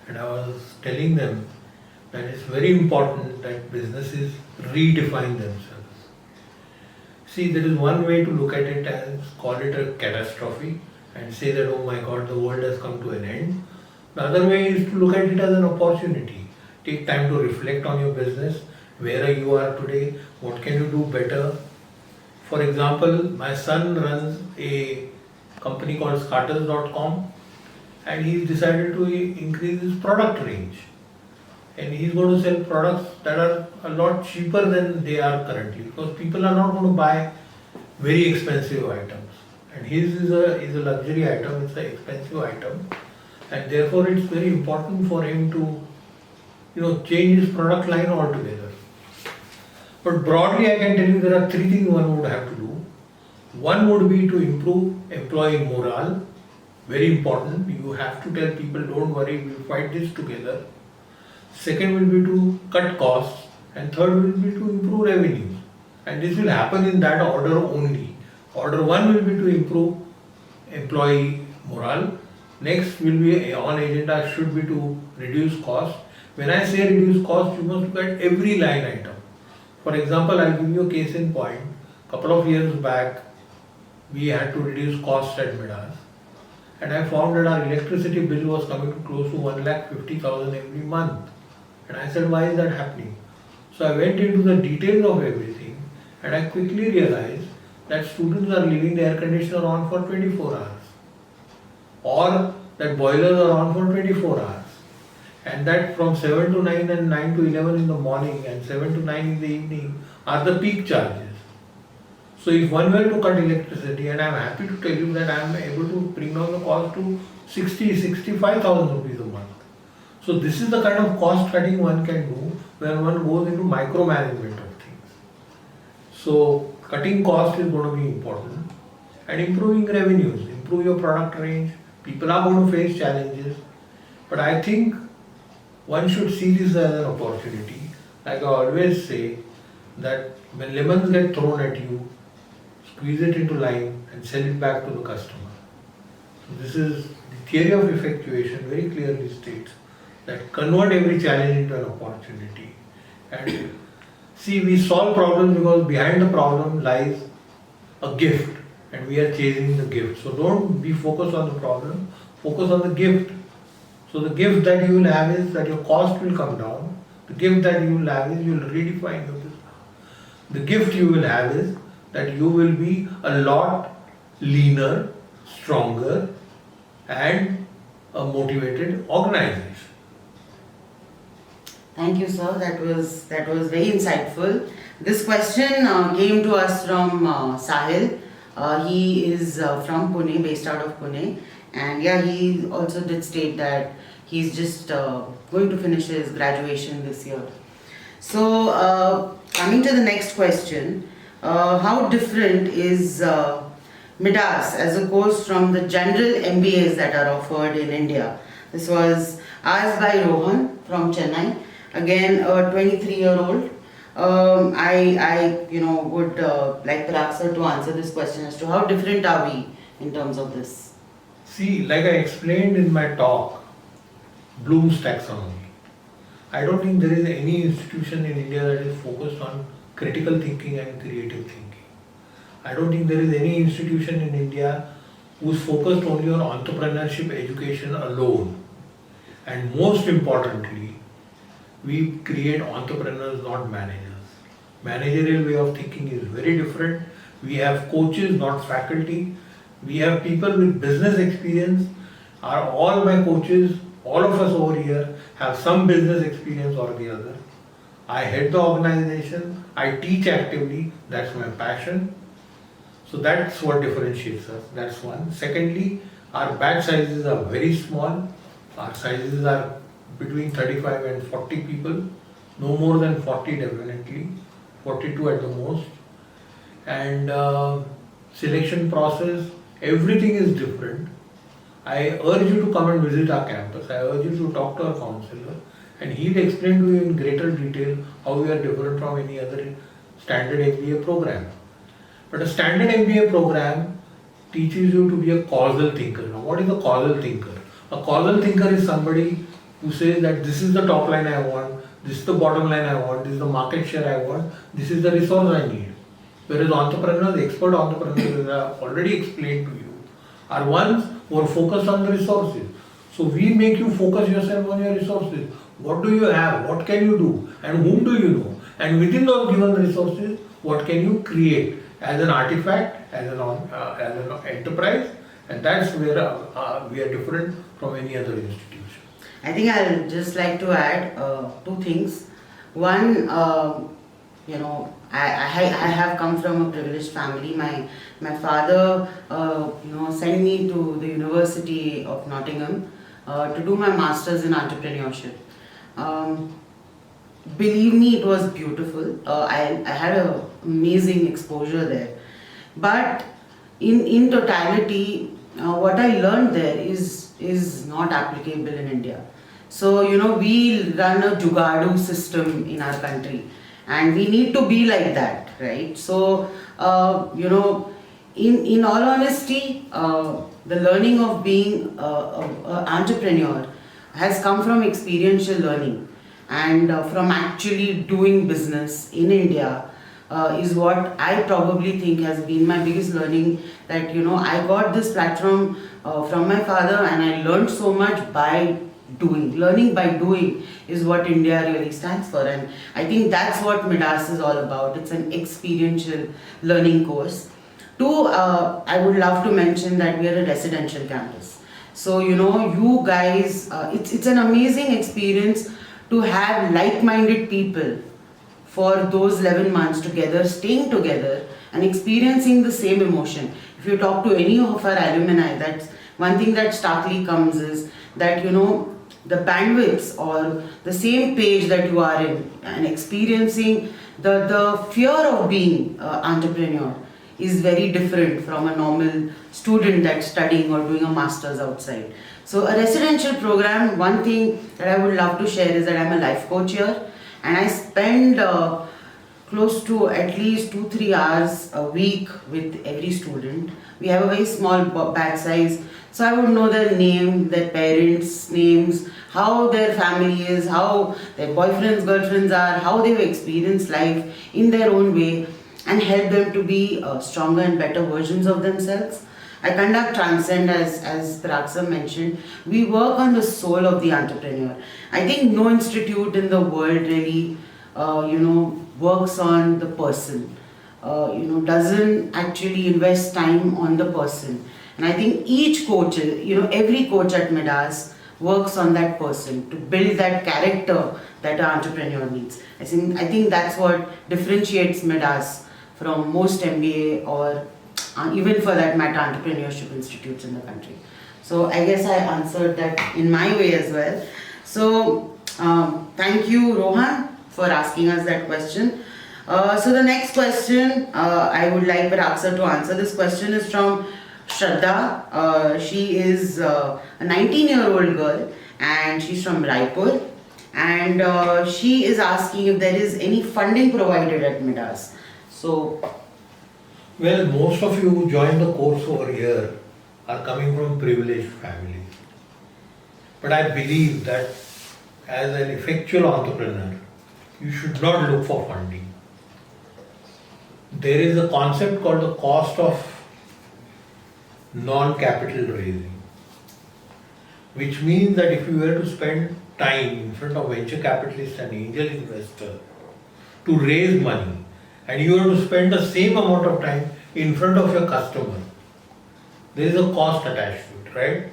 And I was telling them that it's very important that businesses redefine themselves. See, there is one way to look at it as call it a catastrophe and say that, oh my God, the world has come to an end. The other way is to look at it as an opportunity. Take time to reflect on your business, where you are today, what can you do better. For example, my son runs a company called Scarters.com, and he's decided to increase his product range. And he's going to sell products that are a lot cheaper than they are currently, because people are not going to buy very expensive items. And his is a luxury item, it's an expensive item. And therefore it's very important for him to change his product line altogether. But broadly I can tell you there are 3 things one would have to do. One would be to improve employee morale. Very important. You have to tell people, don't worry, we'll fight this together. second will be to cut costs, and third will be to improve revenues. And this will happen in that order only. Order 1 will be to improve employee morale. Next will be on agenda should be to reduce cost. When I say reduce cost, you must look at every line item. For example, I'll give you a case in point. Couple of years back, we had to reduce costs at Midas, and I found that our electricity bill was coming to close to 1,50,000 every month. And I said, why is that happening? So I went into the details of everything, and I quickly realized that students are leaving the air conditioner on for 24 hours, or that boilers are on for 24 hours, and that from 7 to 9 and 9 to 11 in the morning and 7 to 9 in the evening are the peak charges. So if one were to cut electricity, and I am happy to tell you that I am able to bring down the cost to 65,000 rupees a month. So this is the kind of cost cutting one can do when one goes into micromanagement of things. So cutting cost is going to be important, and improving revenues, improve your product range. People are going to face challenges, but I think one should see this as an opportunity. Like I always say, that when lemons get thrown at you, squeeze it into lime and sell it back to the customer. So this is the theory of effectuation very clearly states that convert every challenge into an opportunity. And see, we solve problems because behind the problem lies a gift, and we are chasing the gift. So don't be focused on the problem, focus on the gift. So the gift that you will have is that your cost will come down. The gift that you will have is you will redefine your business. The gift you will have is that you will be a lot leaner, stronger, and a motivated organization. Thank you, sir. That was very insightful. This question came to us from Sahil. He is from Pune, based out of Pune, and yeah, he also did state that he's just going to finish his graduation this year. So, coming to the next question, how different is Midas as a course from the general MBAs that are offered in India? This was asked by Rohan from Chennai. Again, a 23-year-old. I would like Parag sir to answer this question as to how different are we in terms of this. See, like I explained in my talk, Bloom's taxonomy. I don't think there is any institution in India that is focused on critical thinking and creative thinking. I don't think there is any institution in India who is focused only on entrepreneurship education alone. And most importantly, we create entrepreneurs, not managers. Managerial way of thinking is very different. We have coaches, not faculty. We have people with business experience. Are all my coaches, all of us over here have some business experience or the other. I head the organization, I teach actively, that's my passion. So that's what differentiates us, that's one. Secondly, our batch sizes are very small. Our sizes are between 35 and 40 people, no more than 40 definitely, 42 at the most. And selection process, everything is different. I urge you to come and visit our campus. I urge you to talk to our counselor, and he'll explain to you in greater detail how we are different from any other standard MBA program. But a standard MBA program teaches you to be a causal thinker. Now, what is a causal thinker? A causal thinker is somebody who says that this is the top line I want, this is the bottom line I want, this is the market share I want, this is the resource I need. Whereas entrepreneurs, expert entrepreneurs, as I have already explained to you, are ones who are focused on the resources. So we make you focus yourself on your resources. What do you have? What can you do? And whom do you know? And within those given resources, what can you create as an artifact, as an enterprise? And that's where we are different from any other institution. I think I'll just like to add two things. One, I have come from a privileged family. My father, sent me to the University of Nottingham to do my masters in entrepreneurship. Believe me, it was beautiful. I had an amazing exposure there. But in totality, what I learned there is not applicable in India. So, we run a Jugadu system in our country, and we need to be like that, right? So, in all honesty, the learning of being an entrepreneur has come from experiential learning, and from actually doing business in India is what I probably think has been my biggest learning. That I got this platform from my father, and I learned so much by doing. Learning by doing is what India really stands for, and I think that's what Midas is all about. It's an experiential learning course. Two, I would love to mention that we are a residential campus. So you guys, it's an amazing experience to have like-minded people for those 11 months together, staying together and experiencing the same emotion. If you talk to any of our alumni, that's one thing that starkly comes is that the bandwidths or the same page that you are in and experiencing the fear of being entrepreneur is very different from a normal student that's studying or doing a master's outside. So a residential program, one thing that I would love to share is that I'm a life coach here, and I spend close to at least 2-3 hours a week with every student. We have a very small batch size, so I would know their name, their parents' names, how their family is, how their boyfriends, girlfriends are, how they've experienced life in their own way, and help them to be stronger and better versions of themselves. I conduct Transcend, as Praksam mentioned. We work on the soul of the entrepreneur. I think no institute in the world really, works on the person. Doesn't actually invest time on the person. And I think each coach, every coach at Midas works on that person to build that character that an entrepreneur needs. I think that's what differentiates Midas from most MBA or even for that matter entrepreneurship institutes in the country. So I guess I answered that in my way as well. So thank you, Rohan, for asking us that question. So the next question, I would like Praksar to answer. This question is from Shraddha. She is a 19-year-old girl, and she's from Raipur. And she is asking if there is any funding provided at Midas. So, Well, most of you who join the course over here are coming from privileged families. But I believe that as an effectual entrepreneur, you should not look for funding. There is a concept called the cost of non-capital raising, which means that if you were to spend time in front of venture capitalists and angel investors to raise money, and you have to spend the same amount of time in front of your customer, there is a cost attached to it, right?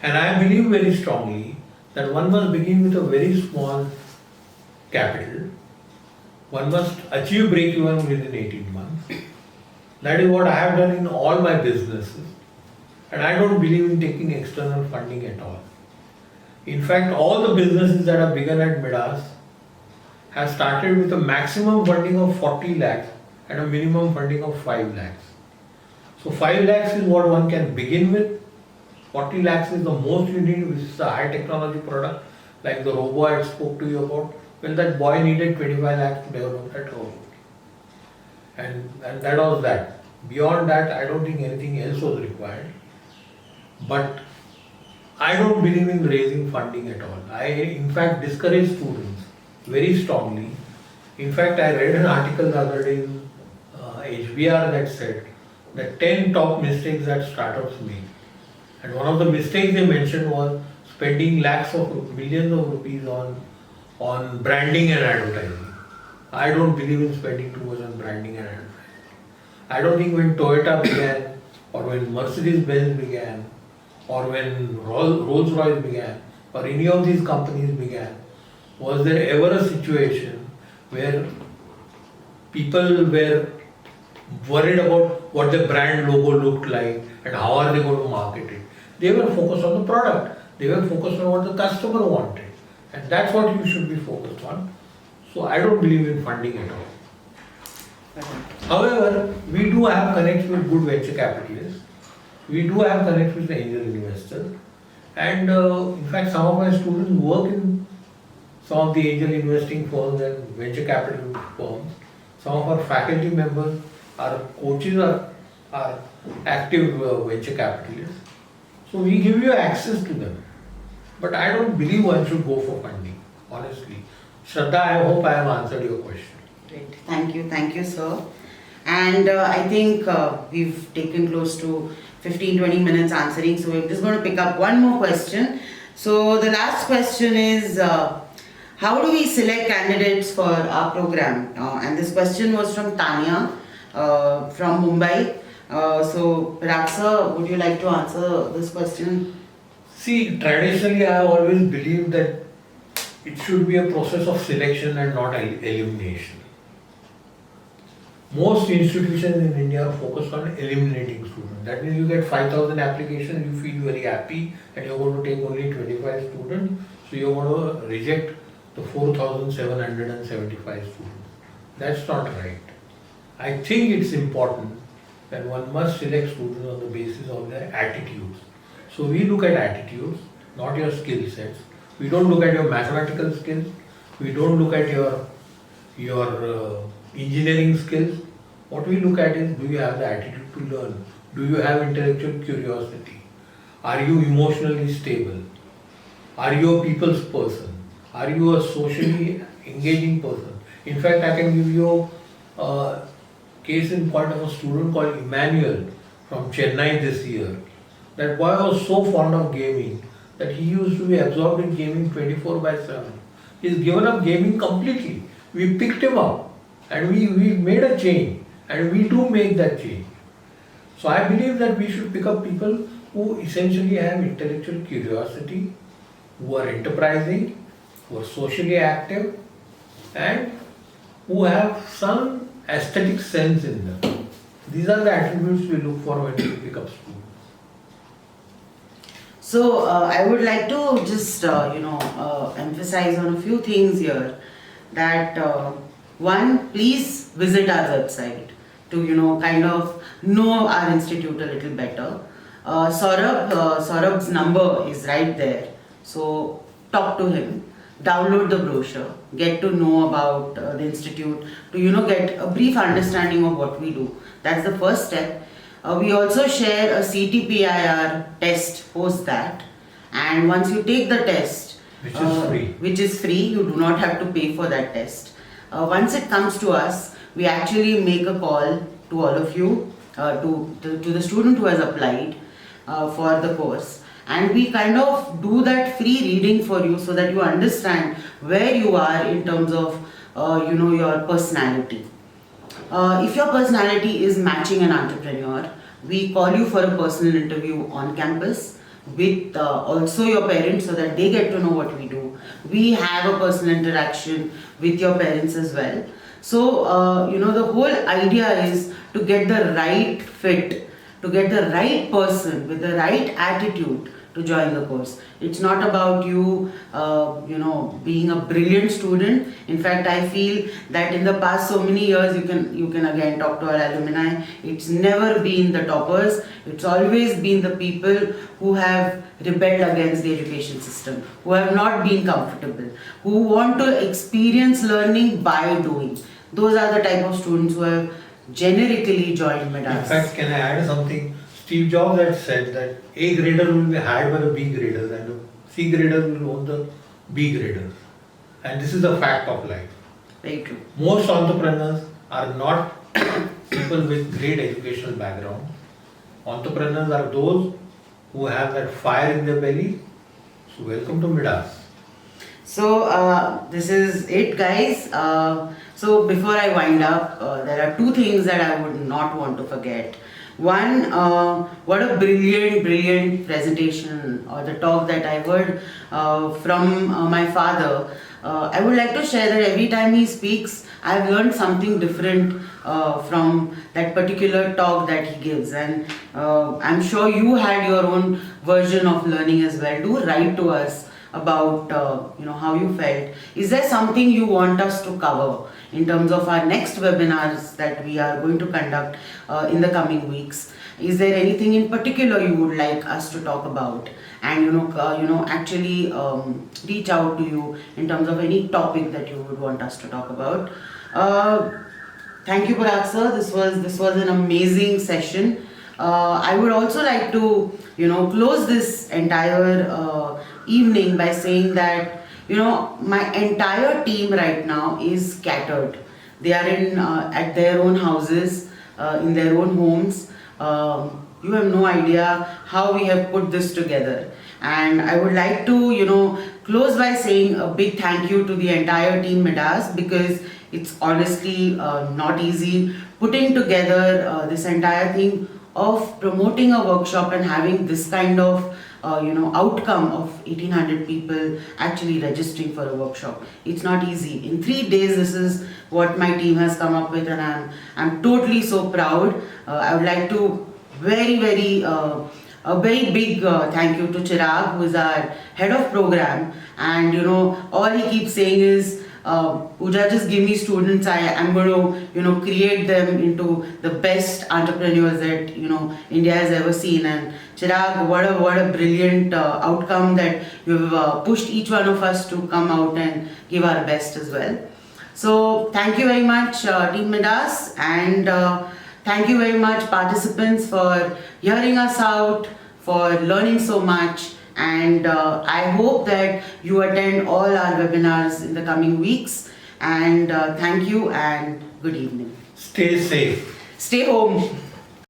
And I believe very strongly that one must begin with a very small capital. One must achieve break-even within 18 months. That is what I have done in all my businesses. And I don't believe in taking external funding at all. In fact, all the businesses that have begun at Midas have started with a maximum funding of 40 lakhs and a minimum funding of 5 lakhs. So 5 lakhs is what one can begin with. 40 lakhs is the most you need, which is a high technology product like the robo I spoke to you about. Well, that boy needed 25 lakhs to develop that robot. And that was that. Beyond that, I don't think anything else was required. But I don't believe in raising funding at all. I, in fact, discourage students very strongly. In fact, I read an article the other day in HBR that said the 10 top mistakes that startups make. And one of the mistakes they mentioned was spending lakhs of millions of rupees on branding and advertising. I don't believe in spending too much on branding and advertising. I don't think when Toyota began, or when Mercedes-Benz began, or when Rolls-Royce began, or any of these companies began, was there ever a situation where people were worried about what the brand logo looked like and how are they going to market it. They were focused on the product. They were focused on what the customer wanted. And that's what you should be focused on. So I don't believe in funding at all. However, we do have connects with good venture capitalists. We do have connects with the angel investors. And in fact, some of my students work in some of the angel investing firms and venture capital firms. Some of our faculty members, our coaches are active venture capitalists. So we give you access to them. But I don't believe one should go for funding, honestly. Shraddha, I hope I have answered your question. Great. Thank you, sir. And I think we've taken close to 15-20 minutes answering, so we're just going to pick up one more question. So the last question is, how do we select candidates for our program? And this question was from Tanya from Mumbai. So Raksa, would you like to answer this question? See, traditionally I have always believed that it should be a process of selection and not elimination. Most institutions in India are focused on eliminating students. That means you get 5,000 applications, you feel very happy and you're going to take only 25 students. So you're going to reject the 4,775 students. That's not right. I think it's important that one must select students on the basis of their attitudes. So we look at attitudes, not your skill sets. We don't look at your mathematical skills. We don't look at your engineering skills. What we look at is, do you have the attitude to learn? Do you have intellectual curiosity? Are you emotionally stable? Are you a people's person? Are you a socially engaging person? In fact, I can give you a case in point of a student called Emmanuel from Chennai this year. That boy was so fond of gaming that he used to be absorbed in gaming 24/7. He's given up gaming completely. We picked him up and we made a change, and we do make that change. So I believe that we should pick up people who essentially have intellectual curiosity, who are enterprising, who are socially active, and who have some aesthetic sense in them. These are the attributes we look for when we pick up students. So I would like to just emphasize on a few things here. That one, please visit our website to kind of know our institute a little better. Saurabh's number is right there. So talk to him, download the brochure, get to know about the institute, to get a brief understanding of what we do. That's the first step. We also share a CTPIR test post that, and once you take the test, which is free, you do not have to pay for that test. Once it comes to us, we actually make a call to all of you, to the student who has applied for the course, and we kind of do that free reading for you so that you understand where you are in terms of your personality. If your personality is matching an entrepreneur, we call you for a personal interview on campus with also your parents so that they get to know what we do. We have a personal interaction with your parents as well. So, the whole idea is to get the right fit, to get the right person with the right attitude to join the course. It's not about you, being a brilliant student. In fact, I feel that in the past so many years, you can again talk to our alumni. It's never been the toppers. It's always been the people who have rebelled against the education system, who have not been comfortable, who want to experience learning by doing. Those are the type of students who have generically joined Midas. In fact, can I add something? Steve Jobs had said that A grader will be hired by the B graders and the C graders will own the B graders. And this is a fact of life. Very true. Most entrepreneurs are not people with great educational background. Entrepreneurs are those who have that fire in their belly. So welcome to Midas. So this is it, guys. So before I wind up, there are two things that I would not want to forget. One, what a brilliant presentation or the talk that I heard from my father. I would like to share that every time he speaks, I've learned something different from that particular talk that he gives, and I'm sure you had your own version of learning as well. Do write to us about how you felt. Is there something you want us to cover in terms of our next webinars that we are going to conduct in the coming weeks? Is there anything in particular you would like us to talk about? and actually reach out to you in terms of any topic that you would want us to talk about. Thank you, Parag sir. This was an amazing session. I would also like to close this entire evening by saying that my entire team right now is scattered. They are in at their own houses, in their own homes. You have no idea how we have put this together. And I would like to close by saying a big thank you to the entire team Midas, because it's honestly not easy putting together this entire thing of promoting a workshop and having this kind of outcome of 1800 people actually registering for a workshop. It's not easy. In 3 days, this is what my team has come up with, and I'm totally so proud. I would like to a very big thank you to Chirag, who is our head of program, and all he keeps saying is, Pooja, just give me students. I'm going to create them into the best entrepreneurs that India has ever seen. And Chirag, what a brilliant outcome that you've pushed each one of us to come out and give our best as well. So thank you very much, Team Midas, and thank you very much, participants, for hearing us out, for learning so much. And I hope that you attend all our webinars in the coming weeks. And thank you and good evening. Stay safe. Stay home.